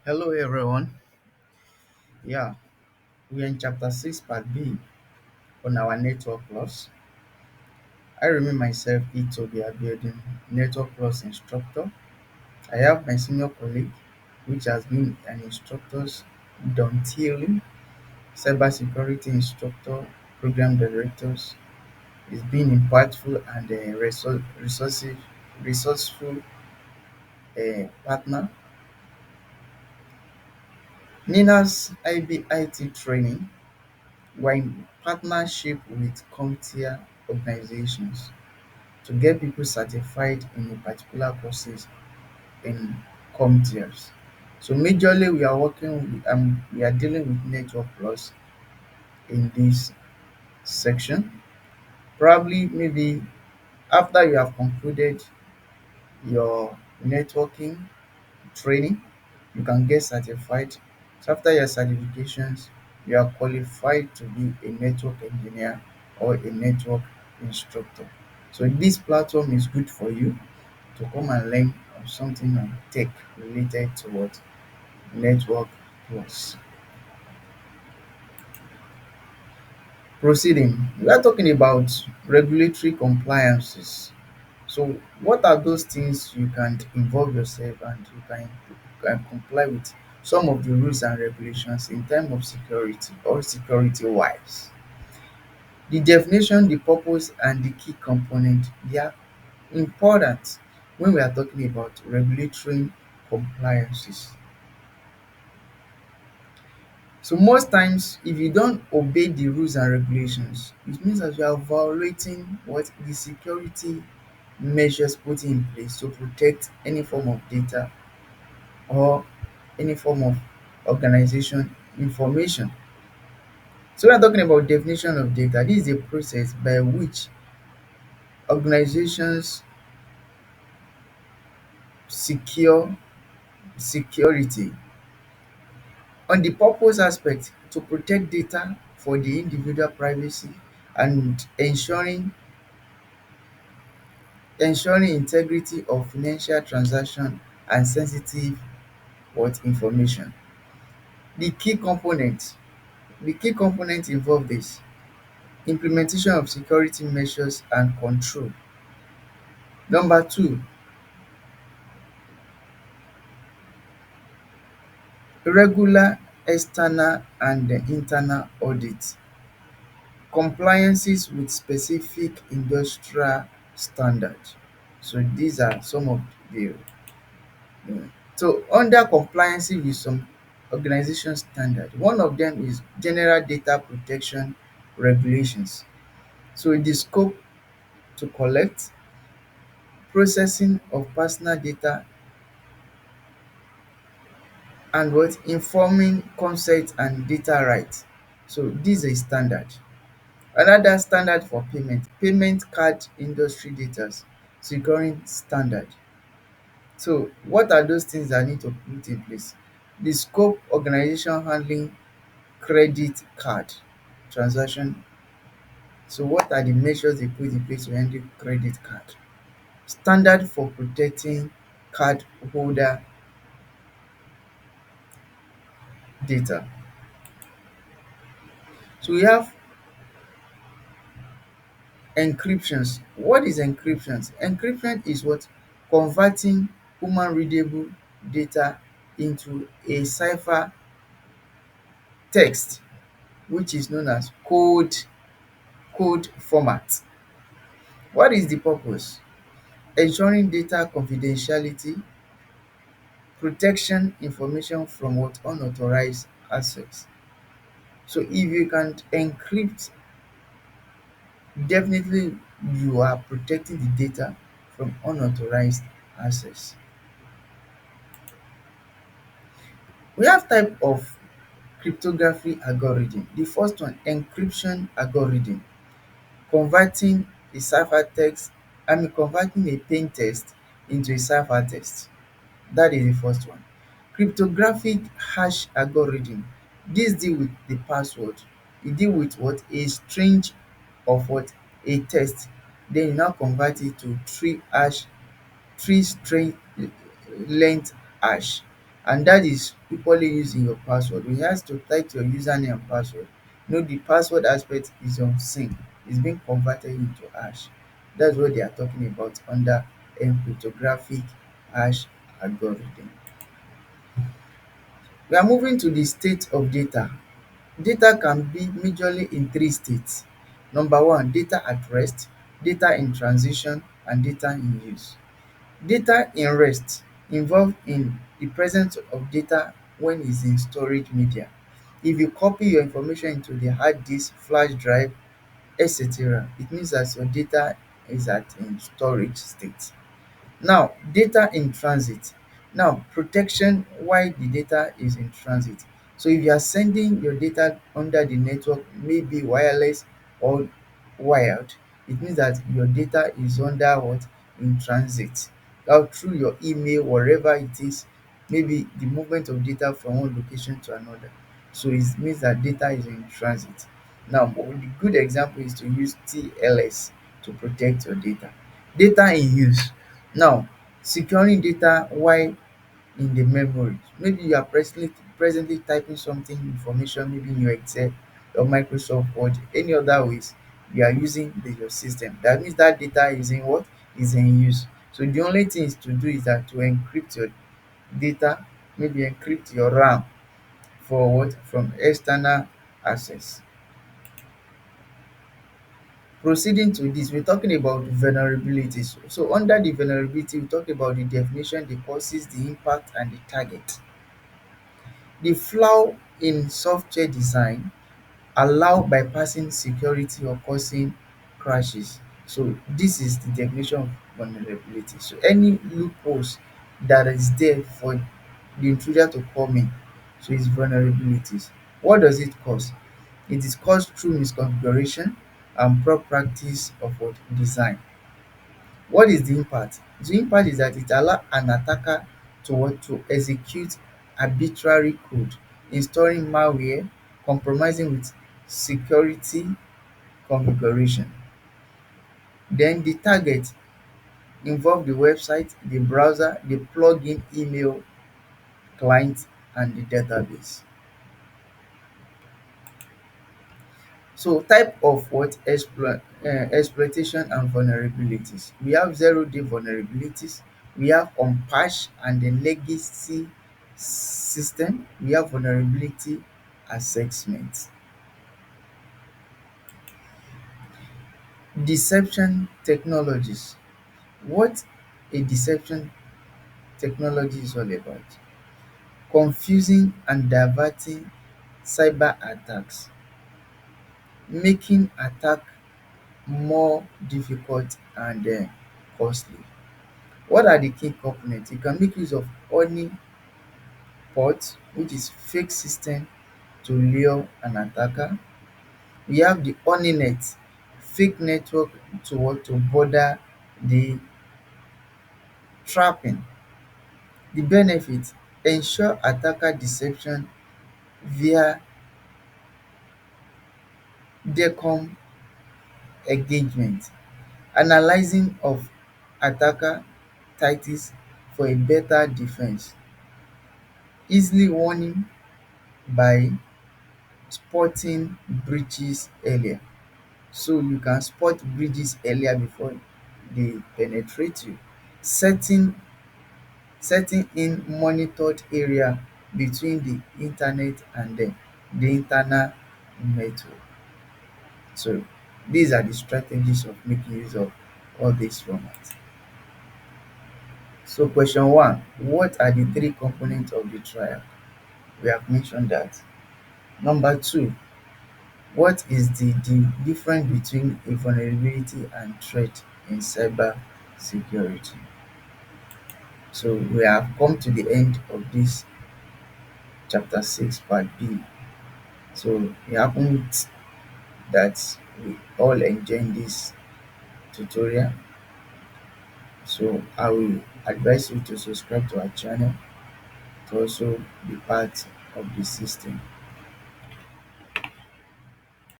Hello everyone. Yeah, we're in chapter 6, part B on our network loss. I remain myself Itobi Abiodun, network loss instructor. I have my senior colleague, which has been an instructor, Don Thielen, cybersecurity instructor, program directors. He's been impactful and a resourceful partner. Nina's IBIT training. We're in partnership with CompTIA organizations to get people certified in a particular courses in CompTIAs. So majorly we are dealing with network plus in this section. Probably maybe after you have concluded your networking training, you can get certified. So after your certifications, you are qualified to be a network engineer or a network instructor. So this platform is good for you to come and learn on something on tech related to what network plus. Proceeding, we are talking about regulatory compliances. So what are those things you can involve yourself and can comply with some of the rules and regulations in terms of security or security wise? The definition, the purpose and the key component, they are important when we are talking about regulatory compliances. So most times if you don't obey the rules and regulations, it means that you are violating what the security measures put in place to protect any form of data or any form of organization information. So we are talking about definition of data. This is a process by which organizations secure security. On the purpose aspect, to protect data for the individual privacy and ensuring integrity of financial transaction and sensitive what information. The key component the key component involve this: implementation of security measures and control. Number two, regular external and internal audit, compliances with specific industrial standard. So these are some of the so under compliance with some organization standard, one of them is general data protection regulations. So the scope to collect, processing of personal data and what informing consent and data rights. So this is a standard. Another standard for payment card industry data securing standard. So what are those things that need to put in place? The scope organization handling credit card transaction. So what are the measures they put in place to handle credit card? Standard for protecting card holder data. So we have encryptions. What is encryptions? Encryption is what? Converting human readable data into a cipher text, which is known as code format. What is the purpose? Ensuring data confidentiality, protection information from what? Unauthorized access. So if you can encrypt, definitely you are protecting the data from unauthorized access. We have type of cryptography algorithm. The first one, encryption algorithm, converting a ciphertext, converting a plain text into a ciphertext. That is the first one. Cryptographic hash algorithm. This deal with the password. E deal with what? A string of what? A text. Then you now convert it to three string length hash. and that is equally used in your password. We have to type your username and password. The password aspect is unseen, it's being converted into hash. That's what they are talking about under cryptographic hash algorithm. We are moving to the state of data. Data can be majorly in three states. Number one, data at rest, data in transition, and data in use. Data in rest involve in the presence of data when it's in storage media. If you copy your information into the hard disk, flash drive, etc., it means that your data is at in storage state. Now, data in transit. Now, protection while the data is in transit. So if you are sending your data under the network, maybe wireless or wired, it means that your data is under what? In transit. Or through your email, wherever it is, maybe the movement of data from one location to another. So it means that data is in transit. Now, the good example is to use TLS to protect your data. Data in use. Now, securing data while in the memory. Maybe you are presently typing something information, maybe in your Excel or Microsoft Word, any other ways you are using your system. That means that data is in what? Is in use. So the only thing is to do is that to encrypt your data, maybe encrypt your RAM for what? From external access. Proceeding to this, we're talking about vulnerabilities. So under the vulnerability, we talk about the definition, the causes, the impact, and the target. The flaw in software design allow bypassing security or causing crashes. So this is the definition of vulnerability. So any loopholes that is there for the intruder to come in, so it's vulnerabilities. What does it cause? It is caused through misconfiguration and poor practice of what? Design. What is the impact? The impact is that it allow an attacker to what? To execute arbitrary code, installing malware, compromising with security configuration. Then the target involve the website, the browser, the plugin email client, and the database. So type of what? Exploitation and vulnerabilities. We have zero-day vulnerabilities, we have unpatched and the legacy system, we have vulnerability assessment. Deception technologies. What a deception technology is all about: confusing and diverting cyber attacks, making attack more difficult and costly. What are the key components? You can make use of honey pot, which is fake system to lure an attacker. We have the honeynet, fake network to what? To border the trapping. The benefit: ensure attacker deception via DECOM engagement, analyzing of attacker tactics for a better defense, easily warning by spotting breaches earlier. So you can spot breaches earlier before they penetrate you. Setting setting in monitored area between the internet and the internal network. So these are the strategies of making use of all these formats. So question one, what are the three components of the trial? We have mentioned that. Number two, what is the difference between a vulnerability and threat in cyber security? So we have come to the end of this chapter 6 part B. So it happens that we all enjoyed this tutorial. So I will advise you to subscribe to our channel to also be part of the system.